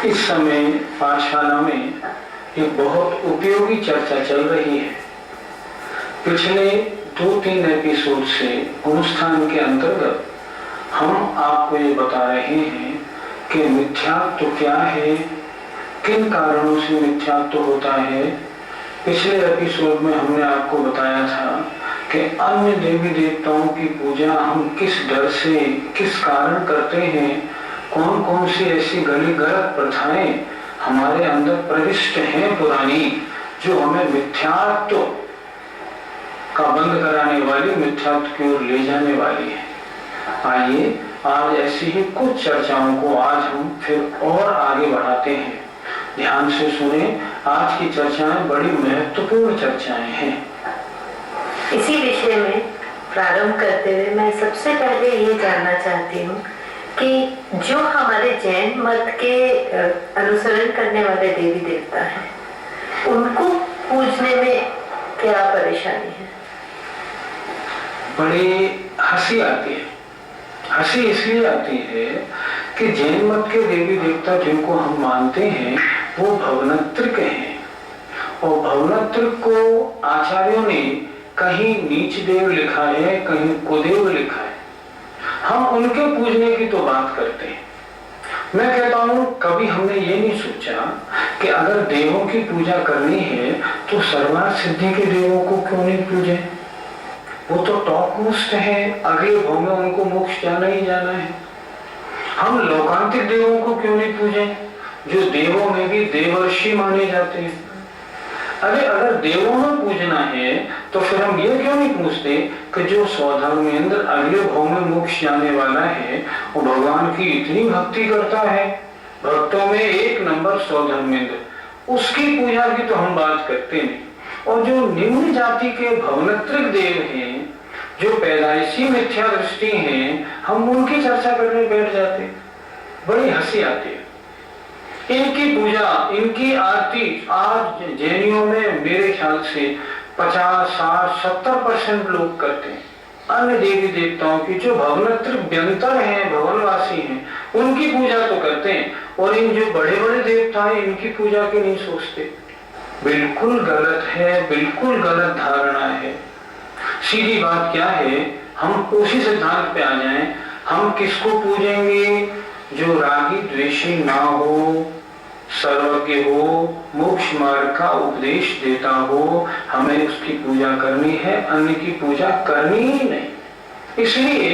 इस समय पाठशाला में एक बहुत उपयोगी चर्चा चल रही है। पिछले 2-3 एपिसोड से अनुष्ठान के अंतर्गत हम आपको ये बता रहे हैं कि मिथ्यात्व क्या है, किन कारणों से मिथ्यात्व होता है। पिछले एपिसोड में हमने आपको बताया था कि अन्य देवी देवताओं की पूजा हम किस डर से, किस कारण करते हैं, कौन कौन सी ऐसी गली गलत प्रथाएं हमारे अंदर प्रविष्ट हैं पुरानी, जो हमें मिथ्यात्व का बंद कराने वाली, मिथ्यात्व की ओर ले जाने वाली है। आइए आज ऐसी ही कुछ चर्चाओं को आज हम फिर और आगे बढ़ाते हैं। ध्यान से सुने, आज की चर्चाएं बड़ी महत्वपूर्ण चर्चाएं हैं। इसी विषय में प्रारंभ करते हुए मैं सबसे पहले ये जानना चाहती हूँ कि जो हमारे जैन मत के अनुसरण करने वाले देवी देवता हैं, उनको पूजने में क्या परेशानी है? बड़ी हंसी आती है। हंसी इसलिए आती है कि जैन मत के देवी देवता जिनको हम मानते हैं वो भवनत्रिक हैं, और भवनत्रिक को आचार्यों ने कहीं नीच देव लिखा है, कहीं कुदेव लिखा है। हम उनके पूजने की तो बात करते हैं। मैं कहता हूं कभी हमने ये नहीं सोचा कि अगर देवों की पूजा करनी है तो सर्वार्थ सिद्धि के देवों को क्यों नहीं पूजे? वो तो टॉप मोस्ट है, अगले भाव में उनको मोक्ष जाना ही जाना है। हम लोकांतिक देवों को क्यों नहीं पूजे, जो देवों में भी देवर्षि माने जाते हैं? अरे अगर देवों में पूजना है तो फिर हम ये क्यों नहीं पूछते कि जो स्वधर्मेंद्र अगले भाव में मोक्ष जाने वाला है वो भगवान की इतनी भक्ति करता है, भक्तों में 1 नंबर स्वधर्मेंद्र, उसकी पूजा की तो हम बात करते नहीं। और जो निम्न जाति के भवनत्रिक देव हैं, जो पैदाइशी मिथ्या दृष्टि हैं, हम उनकी चर्चा करने बैठ जाते। बड़ी हंसी आती है। इनकी पूजा, इनकी आरती आज जैनियों में मेरे ख्याल से 50, 60, 70% लोग करते हैं। अन्य देवी देवताओं की जो भवनत्रिक व्यंतर हैं, भवनवासी हैं, उनकी पूजा तो करते हैं, और इन जो बड़े बड़े देवता हैं इनकी पूजा की नहीं सोचते। बिल्कुल गलत है, बिल्कुल गलत धारणा है। सीधी बात क्या है, हम उसी सिद्धांत पे आ जाएं। हम किसको पूजेंगे? जो रागी द्वेषी ना हो, सर्वज्ञ हो, मोक्ष मार्ग का उपदेश देता हो, हमें उसकी पूजा करनी है, अन्य की पूजा करनी ही नहीं। इसलिए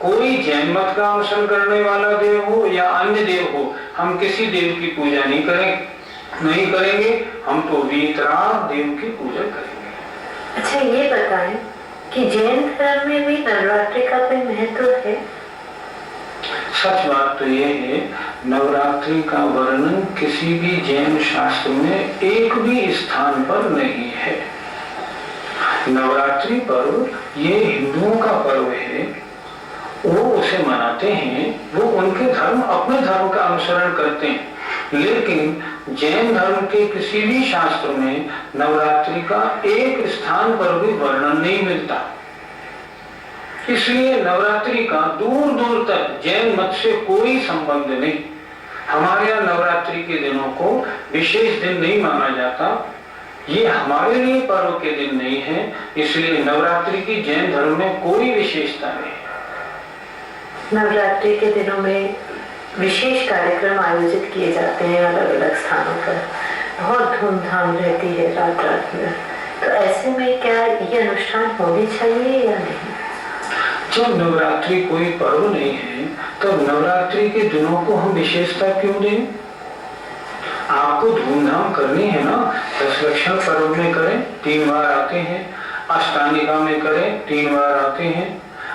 कोई जैन मत का अनुसरण करने वाला देव हो या अन्य देव हो, हम किसी देव की पूजा नहीं करेंगे। हम तो वीतराग देव की पूजा करेंगे। अच्छा ये बताएं कि जैन धर्म में भी नवरात्रि का कोई महत्व है? सच बात तो ये है, नवरात्रि का वर्णन किसी भी जैन शास्त्र में एक भी स्थान पर नहीं है। नवरात्रि पर्व ये हिंदुओं का पर्व है, वो उसे मनाते हैं, वो उनके धर्म, अपने धर्म का अनुसरण करते हैं। लेकिन जैन धर्म के किसी भी शास्त्र में नवरात्रि का एक स्थान पर भी वर्णन नहीं मिलता। इसलिए नवरात्रि का दूर दूर तक जैन मत से कोई संबंध नहीं। हमारे यहाँ नवरात्रि के दिनों को विशेष दिन नहीं माना जाता, ये हमारे लिए पर्व के दिन नहीं है, इसलिए नवरात्रि की जैन धर्म में कोई विशेषता नहीं। नवरात्रि के दिनों में विशेष कार्यक्रम आयोजित किए जाते हैं अलग अलग स्थानों पर, बहुत धूमधाम रहती है रात रात में। तो ऐसे में क्या ये अनुष्ठान होने चाहिए या नहीं? जब नवरात्रि कोई पर्व नहीं है तो नवरात्रि के दिनों को हम विशेषता क्यों दें? आपको धूमधाम करनी है ना, 10 लक्षण पर्व में करें, 3 बार आते हैं, अष्टानिका में करें, 3 बार आते हैं,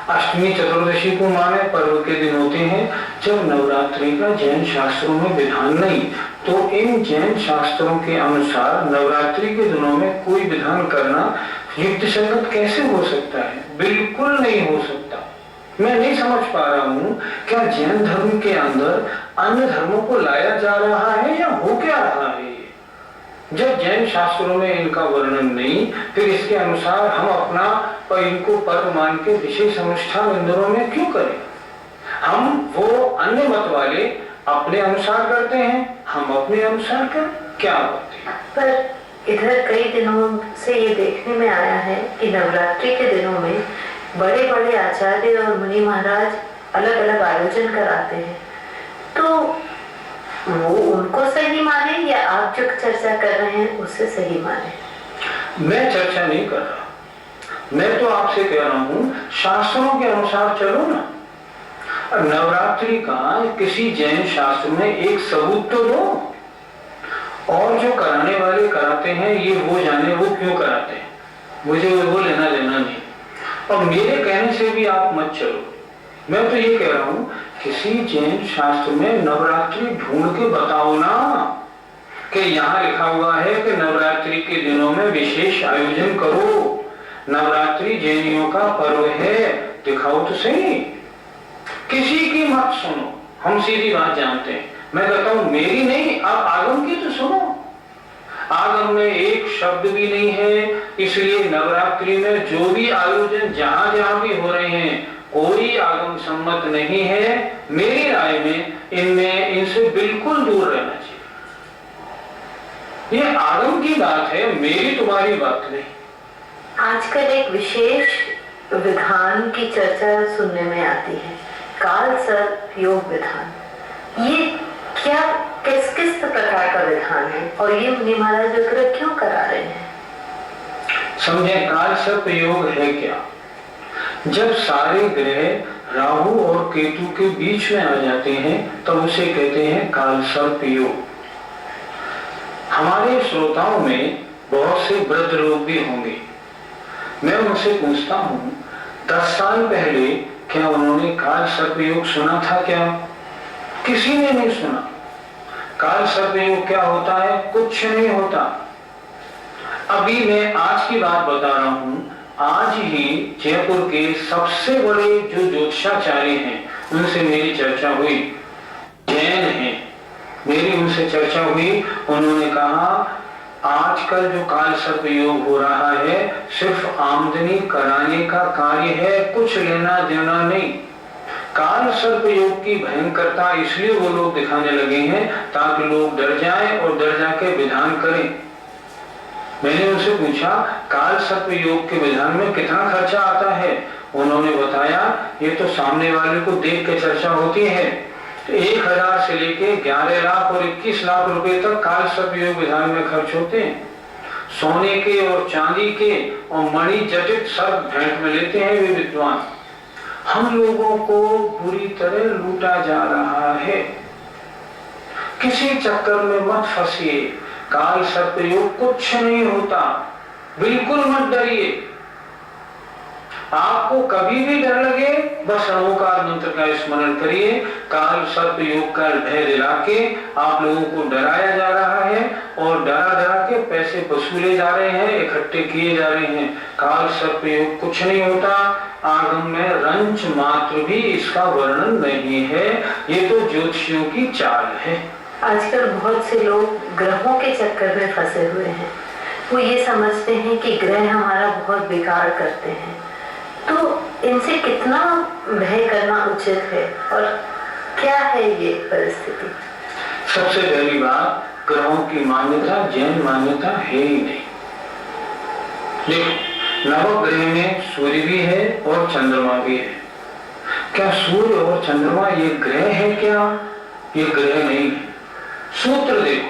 अष्टमी चतुर्दशी को माने पर्व के दिन होते हैं। जब नवरात्रि का जैन शास्त्रों में विधान नहीं, तो इन जैन शास्त्रों के अनुसार नवरात्रि के दिनों में कोई विधान करना युक्त संगत कैसे हो सकता है? बिल्कुल नहीं हो सकता। मैं नहीं समझ पा रहा हूँ, क्या जैन धर्म के अंदर अन्य धर्मों को लाया जा रहा है या हो क्या रहा है? जब जैन शास्त्रों में इनका वर्णन नहीं, फिर इसके अनुसार हम अपना और इनको पर्व मान के विशेष अनुष्ठान इन दिनों में क्यों करें? हम वो अन्य मत वाले अपने अनुसार करते हैं, हम अपने अनुसार करें, क्या आपत्ति? पर इधर कई दिनों से ये देखने में आया है कि नवरात्रि के दिनों में बड़े बड़े आचार्य और मुनि महाराज अलग अलग आयोजन कराते हैं, तो वो उनको सही माने या आप जो चर्चा कर रहे हैं उससे सही माने? मैं चर्चा नहीं कर रहा, मैं तो आपसे कह रहा हूँ शास्त्रों के अनुसार चलो ना। नवरात्रि का किसी जैन शास्त्र में एक सबूत तो दो, और जो कराने वाले कराते हैं ये वो जाने वो क्यों कराते हैं, मुझे वो लेना देना नहीं। और मेरे कहने से भी आप मत चलो, मैं तो ये कह रहा हूँ किसी जैन शास्त्र में नवरात्रि ढूंढ के बताओ ना, कि यहाँ लिखा हुआ है कि नवरात्रि के दिनों में विशेष आयोजन करो, नवरात्रि जैनियों का पर्व है, दिखाओ तो सही। किसी की मत सुनो, हम सीधी बात जानते हैं। मैं कहता हूं मेरी नहीं, आप आगम की तो सुनो। आगम में एक शब्द भी नहीं है, इसलिए नवरात्रि में जो भी आयोजन जहां जहां भी हो रहे हैं कोई आगम सम्मत नहीं है। मेरी राय में इनसे बिल्कुल दूर रहना चाहिए। ये आगम की बात है, मेरी तुम्हारी बात नहीं। आजकल एक विशेष विधान की चर्चा सुनने में आती है, काल सर्प योग विधान। ये क्या किस किस प्रकार का विधान है और ये मुनि महाराज विग्रह क्यों करा रहे हैं? समझे, काल सर्प योग है क्या? जब सारे ग्रह राहु और केतु के बीच में आ जाते हैं तब उसे कहते हैं काल सर्प योग। हमारे श्रोताओं में बहुत से वृद्ध लोग भी होंगे, मैं उनसे पूछता हूँ 10 साल पहले क्या उन्होंने काल सर्प योग सुना था क्या? किसी ने नहीं सुना। काल सर्प योग क्या होता है? कुछ नहीं होता। अभी मैं आज की बात बता रहा हूं, आज ही जयपुर के सबसे बड़े जो ज्योतिषाचार्य हैं उनसे मेरी चर्चा हुई, जैन हैं, मेरी उनसे चर्चा हुई। उन्होंने कहा आजकल जो काल सर्प योग हो रहा है सिर्फ आमदनी कराने का कार्य है, कुछ लेना देना नहीं। काल सर्प योग की भयंकरता इसलिए वो लोग दिखाने लगे हैं ताकि लोग डर जाएं और डर जाके विधान करें। मैंने उनसे पूछा काल सर्प योग के विधान में कितना खर्चा आता है? उन्होंने बताया ये तो सामने वाले को देख के चर्चा होती है। 1000 से लेके 11 लाख और 21 लाख रुपए तक काल सर्प योग विधान में खर्च होते हैं। सोने के और चांदी के और मणि जटित सर्प भेंट में लेते हैं वे विद्वान। हम लोगों को बुरी तरह लूटा जा रहा है, किसी चक्कर में मत फंसिए। काल सर्प योग कुछ नहीं होता, बिल्कुल मत डरिए। आपको कभी भी डर लगे बस ओंकार मंत्र का स्मरण करिए। काल सर्प योग का भय दिला के आप लोगों को डराया जा रहा है और डरा डरा के पैसे वसूले जा रहे हैं, इकट्ठे किए जा रहे हैं। काल सर्प योग कुछ नहीं होता, आगम में रंच मात्र भी इसका वर्णन नहीं है, ये तो ज्योतिषियों की चाल है। आजकल बहुत से लोग ग्रहों के चक्कर में फंसे हुए हैं। वो ये समझते हैं कि ग्रह हमारा बहुत बिगाड़ करते हैं, तो इनसे कितना भय करना उचित है और क्या है ये परिस्थिति? सबसे पहली बात, ग्रहों की मान्यता जैन मान्यता है ही नहीं। देखो, नवग्रह में सूर्य भी है और चंद्रमा भी है। क्या सूर्य और चंद्रमा ये ग्रह है क्या? ये ग्रह नहीं है। सूत्र देखो,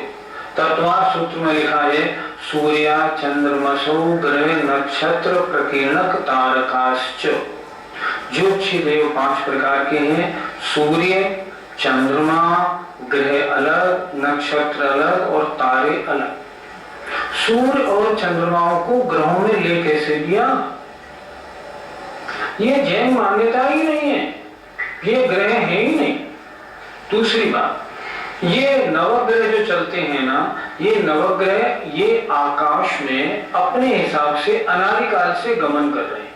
तत्वार सूत्र में लिखा है सूर्या चंद्रमसो ग्रह नक्षत्र प्रकीर्णक तारकाश्च। ज्योतिषी देव 5 प्रकार के हैं, सूर्य, चंद्रमा, ग्रह अलग, नक्षत्र अलग और तारे अलग। सूर्य और चंद्रमाओं को ग्रहों में ले कैसे दिया? ये जैन मान्यता ही नहीं है, ये ग्रह है ही नहीं। दूसरी बात, ये नवग्रह जो चलते हैं ना, ये नवग्रह ये आकाश में अपने हिसाब से अनादिकाल से गमन कर रहे हैं।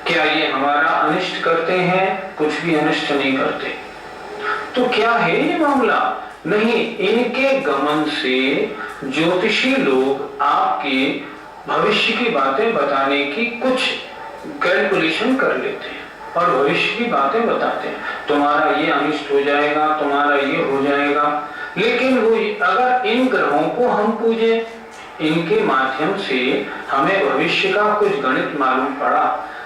क्या ये हमारा अनिष्ट करते हैं? कुछ भी अनिष्ट नहीं करते। तो क्या है ये मामला? नहीं, इनके गमन से ज्योतिषी लोग आपके भविष्य की बातें बताने की कुछ कैलकुलेशन कर लेते हैं और भविष्य की बातें बताते हैं। तुम्हारा ये अनिष्ट हो जाएगा, तुम्हारा ये हो जाएगा। लेकिन वो अगर इन ग्रहों को हम पूजे, इनके माध्यम से हमें भविष्य का कुछ गणित मालूम पड़ा,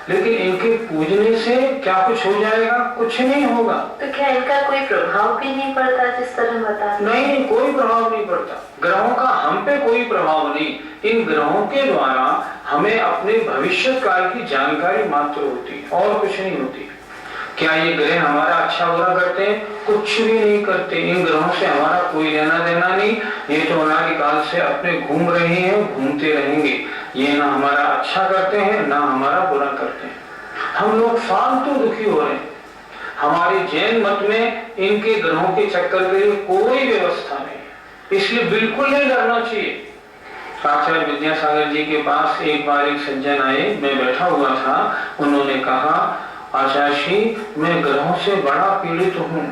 लेकिन इनके पूजने से क्या कुछ हो जाएगा? कुछ नहीं होगा। तो क्या इनका कोई प्रभाव भी नहीं पड़ता जिस तरह बता? नहीं, कोई प्रभाव नहीं पड़ता। ग्रहों का हम पे कोई प्रभाव नहीं। इन ग्रहों के द्वारा हमें अपने भविष्य काल की जानकारी मात्र होती है और कुछ नहीं होती। क्या ये ग्रह हमारा अच्छा बुरा करते हैं? कुछ भी नहीं करते। इन ग्रहों से हमारा कोई लेना देना नहीं। ये तो अनादिकाल से अपने घूम रहे हैं, घूमते रहेंगे। ये ना हमारा अच्छा करते हैं ना हमारा बुरा करते हैं। हम लोग फालतू दुखी हो रहे हैं। हमारे जैन मत में इनके ग्रहों के चक्कर के लिए कोई व्यवस्था नहीं, इसलिए बिल्कुल नहीं डरना चाहिए। आचार्य विद्यासागर जी के पास एक बार एक सज्जन आए, मैं बैठा हुआ था। उन्होंने कहा, आचार्य जी, मैं ग्रहों से बड़ा पीड़ित हूँ,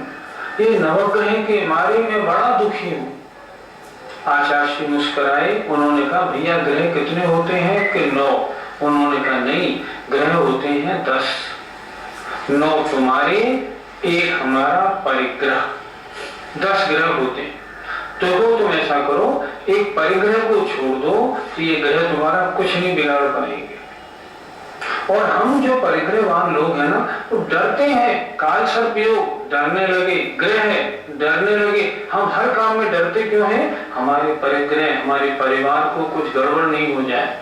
ये नवग्रह के मारे मैं बड़ा दुखी हूँ। आचार्य जी मुस्कुराए। उन्होंने कहा, भैया ग्रह कितने होते हैं? कि 9। उन्होंने कहा, नहीं, ग्रह होते हैं 10। 9 तुम्हारे, 1 हमारा परिग्रह, 10 ग्रह होते हैं। तो वो तुम ऐसा करो, एक परिग्रह को छोड़ दो तो ये ग्रह तुम्हारा कुछ नहीं बिगाड़ पाएंगे। और हम जो परिग्रहवान लोग हैं ना, तो डरते हैं। काल सर्प योग, डरने लगे, ग्रह डरने लगे। हम हर काम में डरते क्यों हैं? हमारे परिग्रह, हमारे परिवार को कुछ गड़बड़ नहीं हो जाए।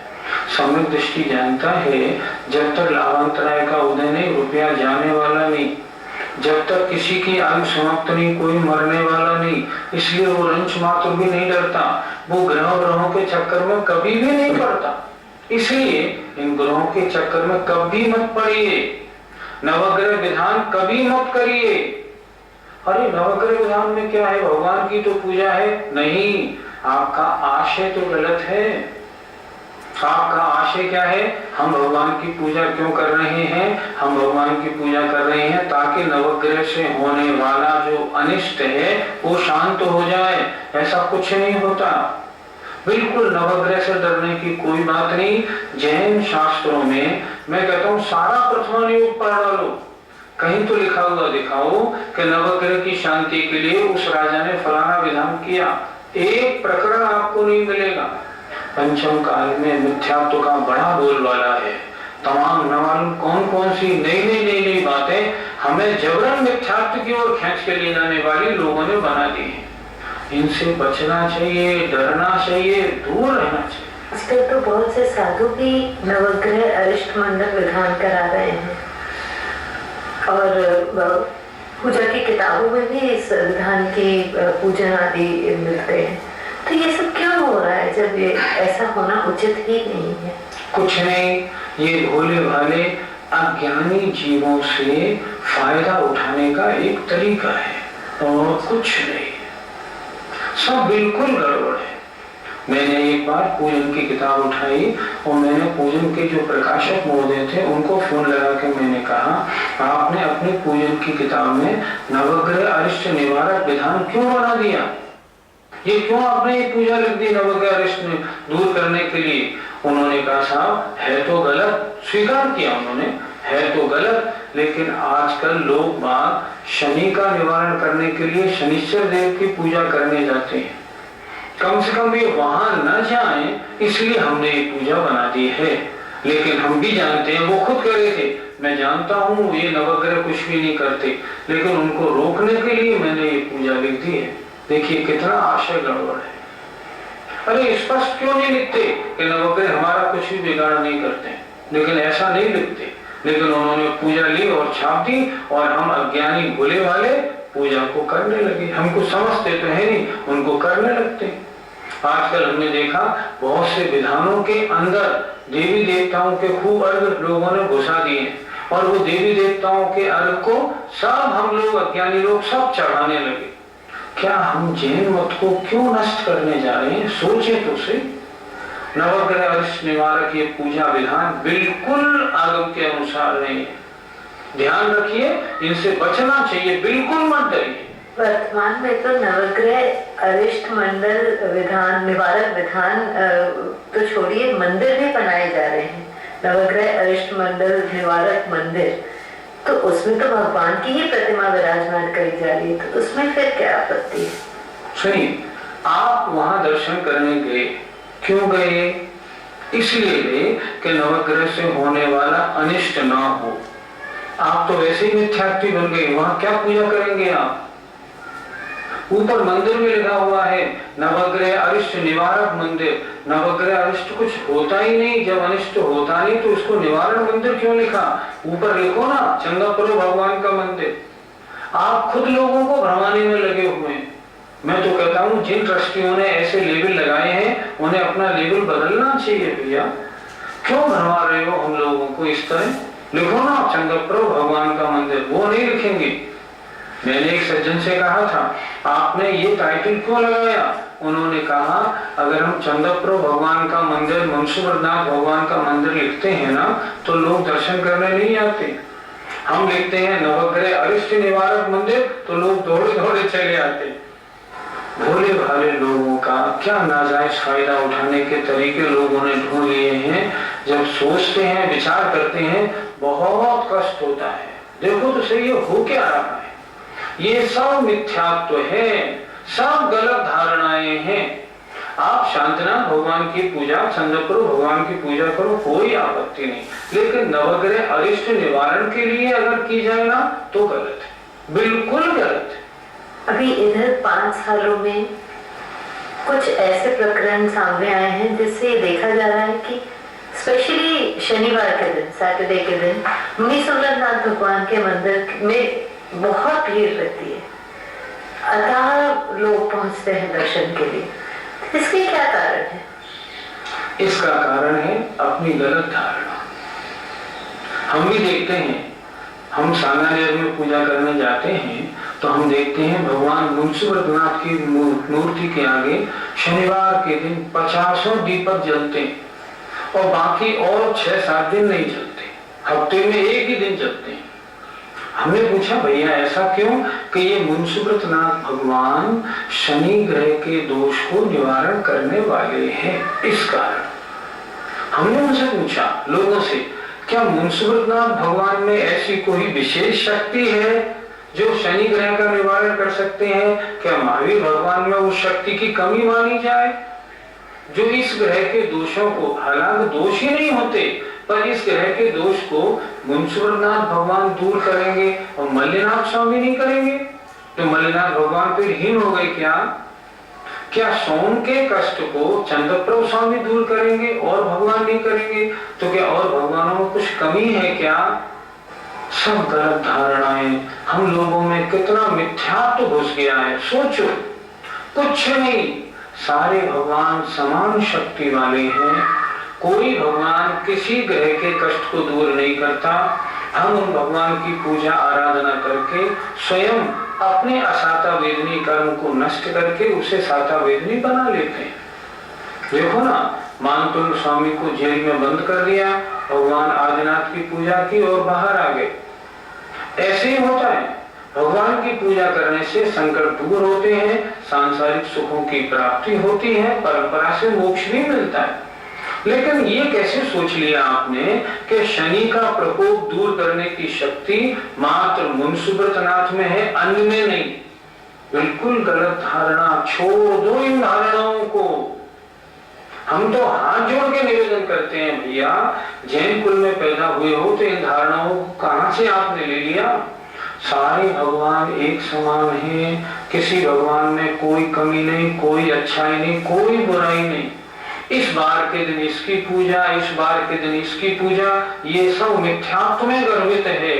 सम्यक दृष्टि जानता है, जब तक लाभांतराय का उदय नहीं, रुपया जाने वाला नहीं। जब तक किसी की आयु समाप्त नहीं, कोई मरने वाला नहीं। इसलिए वो रंच मात्र भी नहीं डरता। वो ग्रहों के चक्कर में कभी भी नहीं पड़ता। इसलिए इन ग्रहों के चक्कर में कभी मत पड़िए। नवग्रह विधान कभी मत करिए। अरे नवग्रह विधान में क्या है? भगवान की तो पूजा है। नहीं, आपका आशय तो गलत है। आपका आशय क्या है? हम भगवान की पूजा क्यों कर रहे हैं? हम भगवान की पूजा कर रहे हैं ताकि नवग्रह से होने वाला जो अनिष्ट है वो शांत हो जाए। ऐसा कुछ नहीं होता। बिल्कुल नवग्रह से डरने की कोई बात नहीं। जैन शास्त्रों में मैं कहता हूँ सारा प्रथमान योग पढ़ डालो, कहीं तो लिखा हुआ दिखाओ कि नवग्रह की शांति के लिए उस राजा ने फलाना विधान किया। एक प्रकरण आपको नहीं मिलेगा। पंचम काल में मिथ्यात्व का बड़ा बोलबाला है। तमाम न मालूम कौन कौन सी नई बातें हमें जबरन मिथ्यात्व की ओर खींच के ले जाने वाली लोगों ने बना दी है। इनसे बचना चाहिए, डरना चाहिए, दूर रहना चाहिए। आजकल तो बहुत से साधु भी नवग्रह अरिष्ट मंडल विधान करा रहे हैं और पूजा की किताबों में भी इस विधान की पूजन आदि मिलते हैं। तो ये सब क्यों हो रहा है जब ये ऐसा होना उचित ही नहीं है? कुछ नहीं, ये भोले भाले अज्ञानी जीवों से फायदा उठाने का एक तरीका है और कुछ नहीं। सब बिल्कुल गड़बड़ है। मैंने एक बार पूजन की किताब उठाई और मैंने पूजन के जो प्रकाशक महोदय थे उनको फोन लगा के मैंने कहा, आपने अपनी पूजन की किताब में नवग्रह अरिष्ट निवारक विधान क्यों बना दिया? ये क्यों आपने ये पूजा लिख दी नवग्रह अरिष्ट दूर करने के लिए? उन्होंने कहा, साहब है तो गलत। स्वीकार किया उन्होंने, है तो गलत, लेकिन आजकल लोग बात शनि का निवारण करने के लिए शनिश्चर देव की पूजा करने जाते हैं। कम से कम ये वहां न जाएं, इसलिए हमने ये पूजा बना दी है। लेकिन हम भी जानते हैं, वो खुद कह रहे थे, मैं जानता हूँ ये नवग्रह कुछ भी नहीं करते, लेकिन उनको रोकने के लिए मैंने ये पूजा लिख दी है। देखिए कितना आशय गड़बड़ है। अरे स्पष्ट क्यों नहीं लिखते कि नवग्रह हमारा कुछ भी बिगाड़ नहीं करते? लेकिन ऐसा नहीं लिखते। लेकिन उन्होंने पूजा ली और छाप दी और हम अज्ञानी भोले वाले पूजा को करने लगे। हमको समझते तो है नहीं, उनको करने लगते। आजकल हमने देखा बहुत से विधानों के अंदर देवी देवताओं के खूब अर्घ लोगों ने घुसा दिए और वो देवी देवताओं के अर्घ को सब हम लोग अज्ञानी लोग सब चढ़ाने लगे। क्या हम जैन मत को क्यों नष्ट करने जा रहे हैं? सोचे तो से। नवग्रह अरिष्ट निवारक ये पूजा विधान बिल्कुल आगम के अनुसार नहीं है। ध्यान रखिए, इनसे बचना चाहिए, बिल्कुल मत डरिए। वर्तमान में तो नवग्रह अरिष्ट मंडल विधान निवारक विधान तो छोड़िए, मंदिर भी बनाए जा रहे हैं। नवग्रह अरिष्ट मंडल निवारक मंदिर, तो उसमें तो भगवान की ही प्रतिमा विराजमान करी जा रही है, तो उसमें फिर क्या आपत्ति है? सुनिए, आप वहां दर्शन करने गए, क्यों गए? इसलिए गए कि नवग्रह से होने वाला अनिष्ट ना हो। आप तो वैसे ही मिथ्यात्वी बन गए, वहां क्या पूजा करेंगे आप? ऊपर मंदिर में लिखा हुआ है नवग्रह अरिष्ट निवारक मंदिर। नवग्रह अरिष्ट कुछ होता ही नहीं, जब अनिष्ट होता नहीं तो उसको निवारण मंदिर क्यों लिखा? ऊपर लिखो ना चंद्रप्रभु भगवान का मंदिर। आप खुद लोगों को भ्रमाने में लगे हुए हैं। मैं तो कहता हूं जिन ट्रस्टियों ने ऐसे लेबल लगाए हैं उन्हें अपना लेबल बदलना चाहिए भैया। क्यों भरमा रहे हो हम लोगों को इस तरह? लिखो ना चंद्रप्रभु भगवान का मंदिर। वो नहीं लिखेंगे। मैंने एक सज्जन से कहा था आपने ये टाइटल क्यों लगाया? उन्होंने कहा अगर हम चंद्रप्रभु भगवान का मंदिर, मनसुबरनाथ भगवान का मंदिर लिखते हैं ना तो लोग दर्शन करने नहीं आते। हम लिखते हैं नवग्रह अरिष्ट निवारक मंदिर तो लोग दौड़े दौड़े चले आते। भोले भाले लोगों का क्या नाजायज फायदा उठाने के तरीके लोगों ने ढूंढ लिए हैं। जब सोचते हैं, विचार करते हैं, बहुत कष्ट होता है। देखो तो सही ये हो क्या रहा है? ये सब मिथ्यात्व है, सब गलत धारणाएं हैं। आप शांतिनाथ भगवान की पूजा, चंद्रप्रभु भगवान की पूजा करो, कोई आपत्ति नहीं, लेकिन नवग्रह अरिष्ट निवारण के लिए अगर की जाए ना तो गलत है, बिल्कुल गलत है। अभी इधर 5 सालों में कुछ ऐसे प्रकरण सामने आए हैं जिससे ये देखा जा रहा है कि स्पेशली शनिवार के दिन, सैटरडे के दिन मुनीश्वरनाथ भगवान के मंदिर में बहुत भीड़ रहती है। अतः लोग पहुंचते हैं दर्शन के लिए। इसके क्या कारण है? इसका कारण है अपनी गलत धारणा। हम भी देखते हैं, हम सांगानेर में पूजा करने जाते हैं तो हम देखते हैं भगवान मुनीश्वरनाथ की मूर्ति के आगे शनिवार के दिन 50 दीपक जलते हैं और बाकी और 6-7 दिन नहीं जलते, हफ्ते में एक ही दिन जलते हैं। हमने पूछा भैया ऐसा क्यों? कि ये मुनीश्वरनाथ भगवान शनि ग्रह के दोष को निवारण करने वाले हैं, इस कारण। हमने उनसे पूछा लोगों से, क्या मुनीश्वरनाथ भगवान में ऐसी कोई विशेष शक्ति है जो शनि ग्रह का निवारण कर सकते हैं? क्या महावीर भगवान में उस शक्ति की कमी मानी जाए जो इस ग्रह के दोषों को, हालांकि दोष ही नहीं होते, पर इस ग्रह के दोष को मुनीश्वरनाथ भगवान दूर करेंगे और मल्लिनाथ स्वामी नहीं करेंगे? तो मल्लिनाथ भगवान फिर हीन हो गए क्या? क्या सोम के कष्ट को चंद्रप्रभु स्वामी दूर करेंगे और भगवान नहीं करेंगे? तो क्या और भगवानों में कुछ कमी है क्या? सब गलत धारणाएं। हम लोगों में कितना मिथ्यात्व घुस गया है, सोचो। कुछ नहीं, सारे भगवान समान शक्ति वाले हैं। कोई भगवान किसी ग्रह के कष्ट को दूर नहीं करता। हम उन भगवान की पूजा आराधना करके स्वयं अपने असाता वेदनी कर्म को नष्ट करके उसे साता वेदनी बना लेते हैं। देखो ना, मानतुंग स्वामी को जेल में बंद कर दिया, भगवान आदिनाथ की पूजा की और बाहर आ गए। ऐसे ही होता है, भगवान की पूजा करने से संकट दूर होते हैं, सांसारिक सुखों की प्राप्ति होती है, परंपरा से मोक्ष भी मिलता है। लेकिन ये कैसे सोच लिया आपने कि शनि का प्रकोप दूर करने की शक्ति मात्र मुनीश्वरनाथ में है, अन्य में नहीं? बिल्कुल गलत धारणा। छोड़ दो इन धारणाओं को। हम तो हाथ जोड़ के निवेदन करते हैं भैया, जैन कुल में पैदा हुए हो तो इन धारणाओं को कहां से आपने ले लिया? सारे भगवान एक समान हैं, किसी भगवान में कोई कमी नहीं, कोई अच्छाई नहीं, कोई बुराई नहीं। इस बार के दिन इसकी पूजा, इस बार के दिन इसकी पूजा, ये सब मिथ्यात्व में गर्भित है।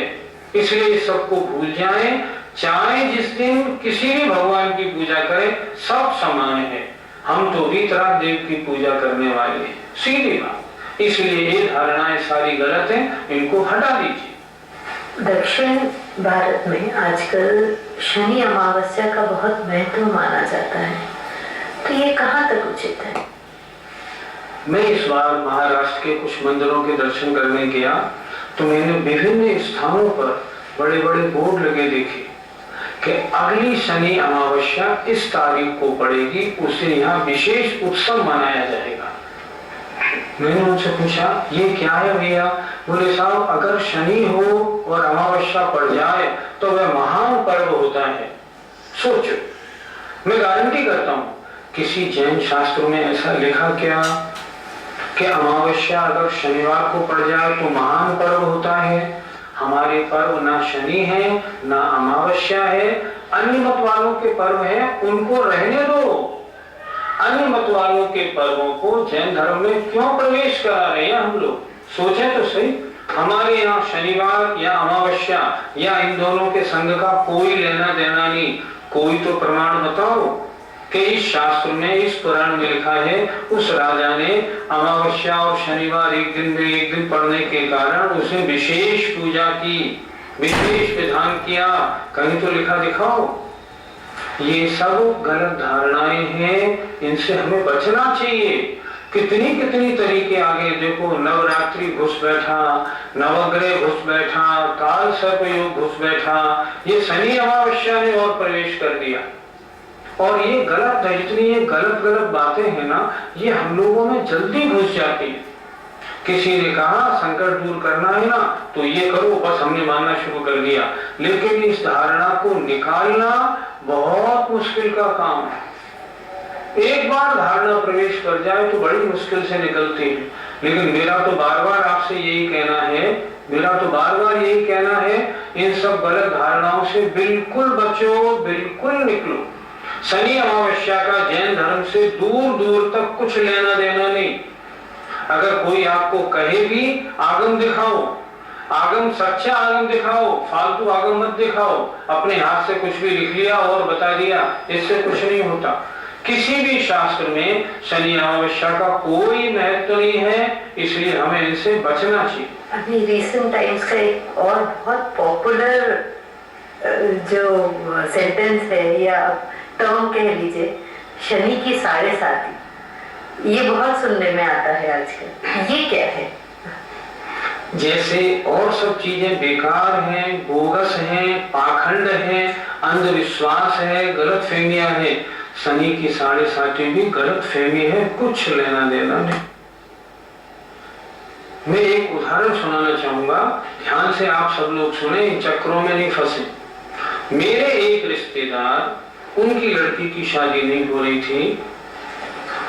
इसलिए इस सबको भूल जाएं। चाहे जिस दिन किसी भी भगवान की पूजा करें, सब समान है। हम तो वीतराग देव की पूजा करने वाले हैं, सीधी बात। इसलिए ये धारणाएं सारी गलत हैं, इनको हटा दीजिए। दक्षिण भारत में आजकल शनि अमावस्या का बहुत महत्व माना जाता है, तो ये कहाँ तक उचित है? मैं इस बार महाराष्ट्र के कुछ मंदिरों के दर्शन करने गया तो मैंने विभिन्न स्थानों पर बड़े बड़े बोर्ड लगे देखे कि अगली शनि अमावस्या इस तारीख को पड़ेगी, उसे यहाँ विशेष उत्सव मनाया जाएगा। मैंने उनसे पूछा ये क्या है भैया? बोले साहब अगर शनि हो और अमावस्या पड़ जाए तो वह महान पर्व होता है। सोचो, मैं गारंटी करता हूं, किसी जैन शास्त्रों में ऐसा लिखा क्या कि अमावस्या अगर शनिवार को पड़ जाए तो महान पर्व होता है? हमारे पर्व ना शनि है ना अमावस्या है, अन्य मत वालों के पर्व है, उनको रहने दो। अन्य मत वालों के पर्वों को जैन धर्म में क्यों प्रवेश करा रहे हैं हम लोग? सोचें तो सही। हमारे यहाँ शनिवार या अमावस्या या इन दोनों के संग का कोई लेना देना नहीं। कोई तो प्रमाण बताओ कि इस शास्त्र में, इस पुराण में लिखा है उस राजा ने अमावस्या और शनिवार एक दिन में एक दिन पड़ने के कारण उसे विशेष पूजा की, विशेष विधान किया। कहीं तो लिखा दिखाओ। ये सब गलत धारणाएं हैं, इनसे हमें बचना चाहिए। कितनी कितनी तरीके आगे देखो, नवरात्रि घुस बैठा, नवग्रह घुस बैठा, काल सर्पयोग घुस बैठा, ये शनि अमावस्या ने और प्रवेश कर दिया। और ये गलत है, जितनी ये गलत गलत बातें हैं ना, ये हम लोगों में जल्दी घुस जाती है। किसी ने कहा संकट दूर करना है ना तो ये करो, बस हमने मानना शुरू कर दिया। लेकिन इस धारणा को निकालना बहुत मुश्किल का काम है। एक बार धारणा प्रवेश कर जाए तो बड़ी मुश्किल से निकलती है। लेकिन मेरा तो बार बार आपसे यही कहना है, इन सब गलत धारणाओं से बिल्कुल बचो, बिल्कुल निकलो। शनि अमावस्या का जैन धर्म से दूर दूर तक कुछ लेना देना नहीं। अगर कोई आपको कहे भी आगम दिखाओ, आगम सच्चा आगम दिखाओ, फालतू आगम मत दिखाओ। अपने हाथ से कुछ भी लिख लिया और बता दिया, इससे कुछ नहीं होता। किसी भी शास्त्र में शनि अमावस्या का कोई महत्व नहीं है, इसलिए हमें इनसे बचना चाहिए। अभी रिसेंट टाइम्स का एक और बहुत पॉपुलर जो सेंटेंस है या टर्म कह लीजिए, शनि की 7.5, ये बहुत सुनने में आता है आजकल। ये क्या है? जैसे और सब चीजें बेकार हैं, बोगस हैं, पाखंड हैं, अंधविश्वास है, गलत फहमियां हैं, शनि की 7.5 भी गलत फहमी है, कुछ लेना देना नहीं। मैं एक उदाहरण सुनाना चाहूंगा, ध्यान से आप सब लोग सुने, इन चक्रों में नहीं फंसे। मेरे एक रिश्तेदार, उनकी लड़की की शादी नहीं हो रही थी।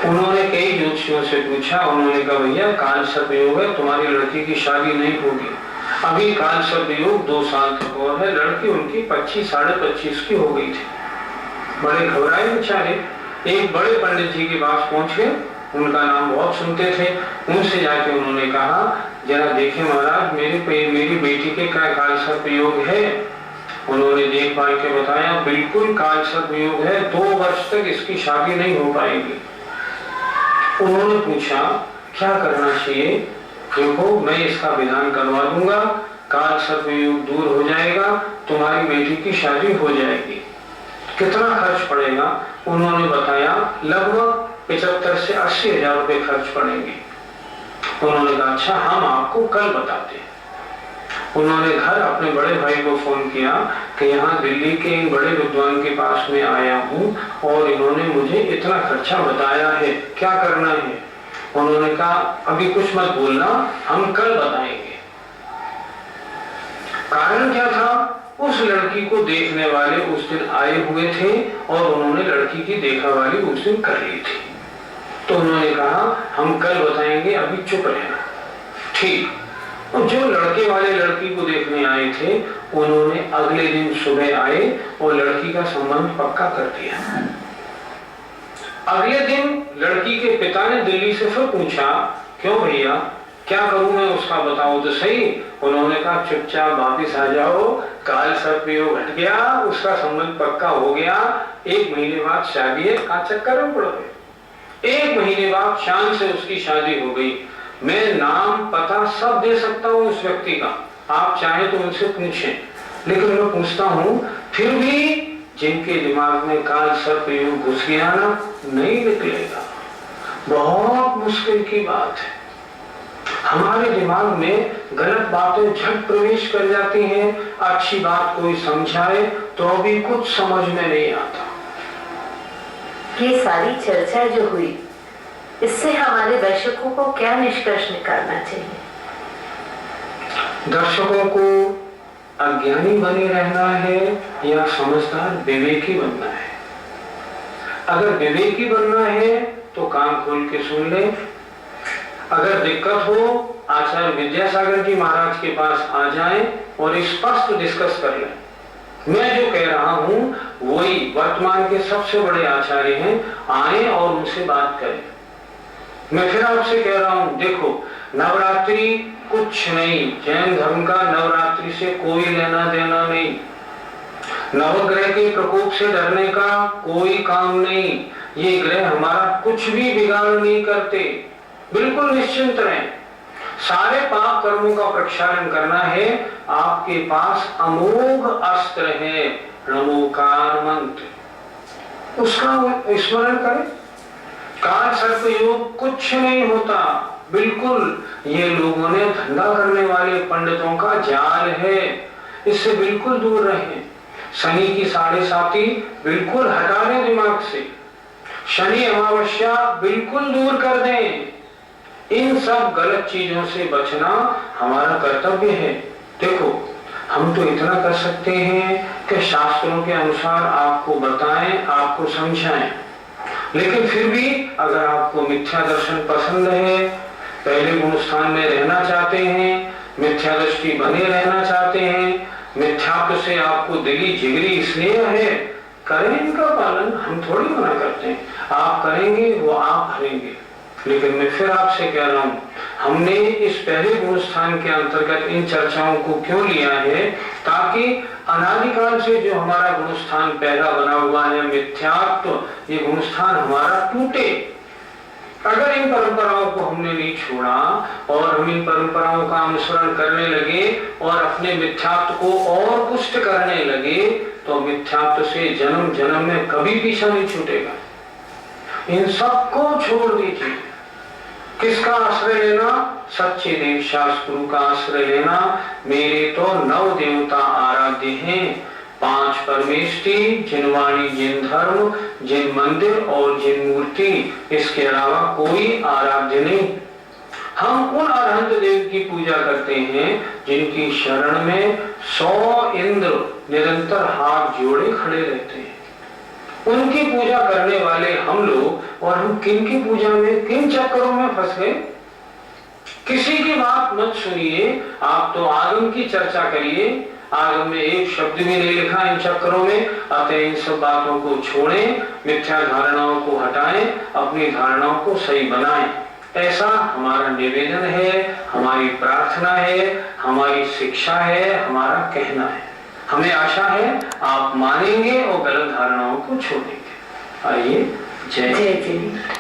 उन्होंने कई ज्योतिषियों से पूछा, उन्होंने कहा भैया काल सर्पयोग है, तुम्हारी लड़की की शादी नहीं होगी। अभी काल सर्पयोग 2 साल तक और है। लड़की उनकी 25 साढ़े 25 की हो गई थी। बड़े घबराए बेचारे। एक बड़े पंडित जी के पास पहुंच गए, उनका नाम बहुत सुनते थे। उनसे जाके उन्होंने कहा जरा देखें महाराज, मेरी बेटी के क्या काल सर्पयोग है। उन्होंने देखभाल के बताया बिल्कुल काल सर्पयोग है, 2 वर्ष तक इसकी शादी नहीं हो पाएगी। उन्होंने पूछा क्या करना चाहिए? देखो मैं इसका विधान करवा दूंगा, काल सर्पयोग दूर हो जाएगा, तुम्हारी बेटी की शादी हो जाएगी। कितना खर्च पड़ेगा? उन्होंने बताया लगभग 75 से 80 हजार रुपए खर्च पड़ेंगे। उन्होंने कहा अच्छा हम आपको कल बताते हैं। उन्होंने घर अपने बड़े भाई को फोन किया कि यहाँ दिल्ली के इन बड़े विद्वान के पास में आया हूँ और इन्होंने मुझे इतना खर्चा बताया है, क्या करना है? उन्होंने कहा अभी कुछ मत बोलना, हम कल बताएंगे। कारण क्या था? उस लड़की को देखने वाले उस दिन आए हुए थे और उन्होंने लड़की की देखा वाली उस दिन कर ली थी। तो उन्होंने कहा हम कल बताएंगे, अभी चुप रहना। ठीक। और जो लड़के वाले लड़की को देखने आए थे, उन्होंने अगले दिन सुबह आए और लड़की का संबंध पक्का कर दिया। अगले दिन लड़की के पिता ने दिल्ली से फिर पूछा क्यों भैया, क्या करूं मैं उसका, बताओ तो सही। उन्होंने कहा चुपचाप वापिस आ जाओ, काल सर्पयोग हट गया, उसका संबंध पक्का हो गया। 1 महीने बाद शादी है, का चक्कर में पड़ गए। 1 महीने बाद शान से उसकी शादी हो गई। मैं नाम पता सब दे सकता हूँ उस व्यक्ति का, आप चाहे तो उनसे पूछें। लेकिन मैं पूछता हूँ फिर भी जिनके दिमाग में काल सर्पयोग घुस गया ना, नहीं निकलेगा। बहुत मुश्किल की बात है। हमारे दिमाग में गलत बातें झट प्रवेश कर जाती हैं। अच्छी बात कोई समझाए तो भी कुछ समझ में नहीं आता। ये सारी चर्चा जो हुई, इससे हमारे दर्शकों को क्या निष्कर्ष निकालना चाहिए? दर्शकों को अज्ञानी बने रहना है या समझदार विवेकी बनना है? अगर विवेकी बनना है तो कान खोल के सुन ले। अगर दिक्कत हो आचार्य विद्यासागर जी महाराज के पास आ जाएं और स्पष्ट डिस्कस कर लें। मैं जो कह रहा हूं वही वर्तमान के सबसे बड़े आचार्य हैं, आए और उनसे बात करें। मैं फिर आपसे कह रहा हूं, देखो नवरात्रि कुछ नहीं, जैन धर्म का नवरात्रि से कोई लेना देना नहीं, नवग्रह के प्रकोप से डरने का कोई काम नहीं। ये ग्रह हमारा कुछ भी बिगाड़ नहीं करते, बिल्कुल निश्चिंत रहें। सारे पाप कर्मों का प्रक्षालन करना है। आपके पास अमोघ अस्त्र है, नमोकार मंत्र, उसका स्मरण करें। काल सर्प योग कुछ नहीं होता, बिल्कुल ये लोगों ने धंधा करने वाले पंडितों का जाल है, इससे बिल्कुल दूर रहें। शनि की 7.5 बिल्कुल हटा दें दिमाग से, शनि अमावस्या बिल्कुल दूर कर दें। इन सब गलत चीजों से बचना हमारा कर्तव्य है। देखो हम तो इतना कर सकते हैं कि शास्त्रों के अनुसार आपको बताएं, आपको समझाएं, लेकिन फिर भी अगर आपको मिथ्या दर्शन पसंद है, पहले गुण स्थान में रहना चाहते हैं, मिथ्या दृष्टि बने रहना चाहते हैं, मिथ्यात्व से आपको दिली जिगरी स्नेह है, करें इनका पालन, हम थोड़ी मना करते हैं। आप करेंगे वो आप भरेंगे। लेकिन मैं फिर आपसे कह रहा हूं, हमने इस पहले गुण स्थान के अंतर्गत इन चर्चाओं को क्यों लिया है, ताकि अनादिकाल से जो हमारा गुण स्थान पहला बना हुआ है मिथ्यात्व, ये गुण स्थान हमारा टूटे। अगर इन परंपराओं को हमने नहीं छोड़ा और हम इन परंपराओं का अनुसरण करने लगे और अपने मिथ्यात्व को और पुष्ट करने लगे, तो मिथ्यात्व से जन्म जन्म में कभी पीछा नहीं छूटेगा। इन सबको छोड़ दीजिए। किसका आश्रय लेना? सच्चे देव शास्त्र गुरु का आश्रय लेना। मेरे तो 9 देवता आराध्य हैं, 5 परमेष्टि, जिन वाणी जिन धर्म, जिन मंदिर और जिन मूर्ति, इसके अलावा कोई आराध्य नहीं। हम उन अरहंत देव की पूजा करते हैं जिनकी शरण में 100 इंद्र निरंतर हाथ जोड़े खड़े रहते हैं। उनकी पूजा करने वाले हम लोग, और हम किन की पूजा में, किन चक्करों में फंस गए। किसी की बात मत सुनिए, आप तो आगम की चर्चा करिए। आगम में एक शब्द भी नहीं लिखा इन चक्करों में। अतः इन सब बातों को छोड़ें, मिथ्या धारणाओं को हटाएं, अपनी धारणाओं को सही बनाएं। ऐसा हमारा निवेदन है, हमारी प्रार्थना है, हमारी शिक्षा है, हमारा कहना है। हमें आशा है आप मानेंगे और गलत धारणाओं को छोड़ेंगे। आइए, जय जय।